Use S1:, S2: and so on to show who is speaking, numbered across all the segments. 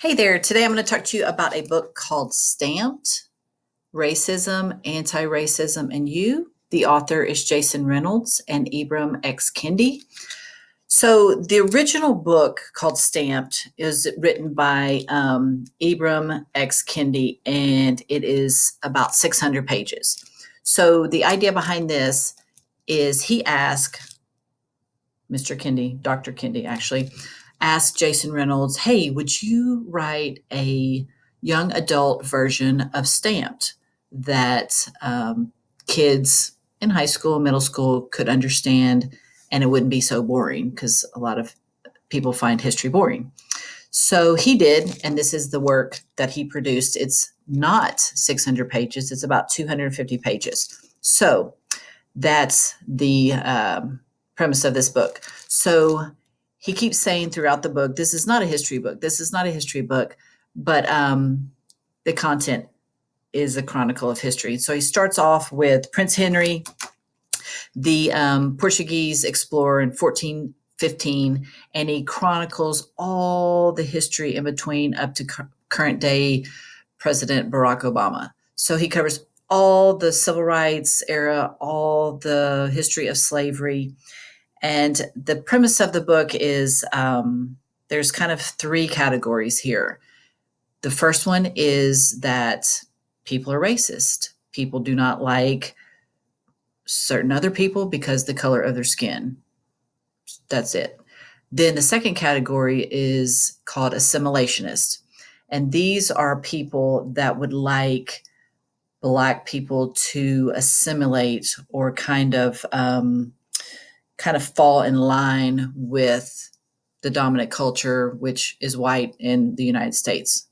S1: Hey there, today I'm going to talk to you about a book called Stamped: Racism, Anti-Racism, and You. The author is Jason Reynolds and Ibram X. Kendi. So the original book called Stamped is written by Ibram X. Kendi, and it is about 600 pages. So the idea behind this is he asked Mr. Kendi, Dr. Kendi actually, asked Jason Reynolds, hey, would you write a young adult version of Stamped that kids in high school, middle school could understand, and it wouldn't be so boring because a lot of people find history boring. So he did, and this is the work that he produced. It's not 600 pages, it's about 250 pages. So that's the premise of this book. So he keeps saying throughout the book, this is not a history book. This is not a history book, but the content is a chronicle of history. So he starts off with Prince Henry, the Portuguese explorer in 1415, and he chronicles all the history in between up to current day President Barack Obama. So he covers all the civil rights era, all the history of slavery. And the premise of the book is there's kind of three categories here. The first one is that people are racist. People do not like certain other people because the color of their skin. That's it. Then the second category is called assimilationist. And these are people that would like Black people to assimilate or kind of fall in line with the dominant culture, which is white in the United States.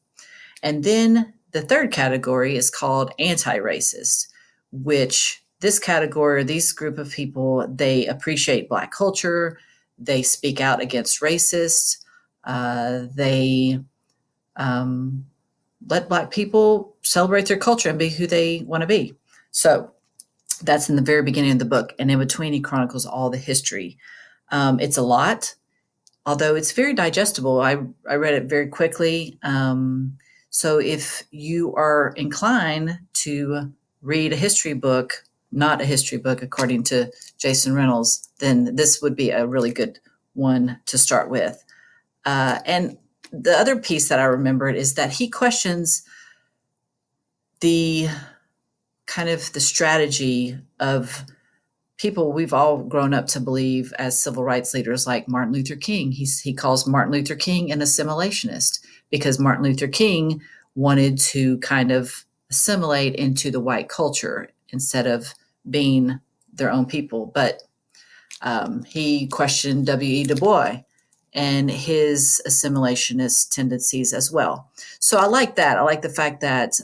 S1: And then the third category is called anti-racist, which this category, these group of people, they appreciate Black culture, they speak out against racists, they let Black people celebrate their culture and be who they want to be. So that's in the very beginning of the book. And in between, he chronicles all the history. It's a lot, although it's very digestible. I read it very quickly. So if you are inclined to read a history book, not a history book, according to Jason Reynolds, then this would be a really good one to start with. And the other piece that I remembered is that he questions the kind of the strategy of people we've all grown up to believe as civil rights leaders, like Martin Luther King. He calls Martin Luther King an assimilationist because Martin Luther King wanted to kind of assimilate into the white culture instead of being their own people. But he questioned W.E. Du Bois and his assimilationist tendencies as well. So I like that. I like the fact that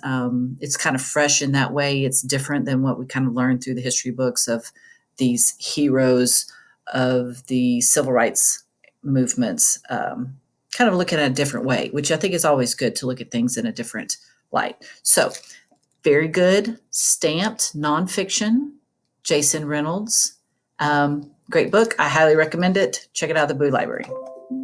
S1: it's kind of fresh in that way. It's different than what we kind of learned through the history books of these heroes of the civil rights movements, kind of looking at a different way, which I think is always good to look at things in a different light. So very good, Stamped nonfiction, Jason Reynolds. Great book. I highly recommend it. Check it out at the Boo Library.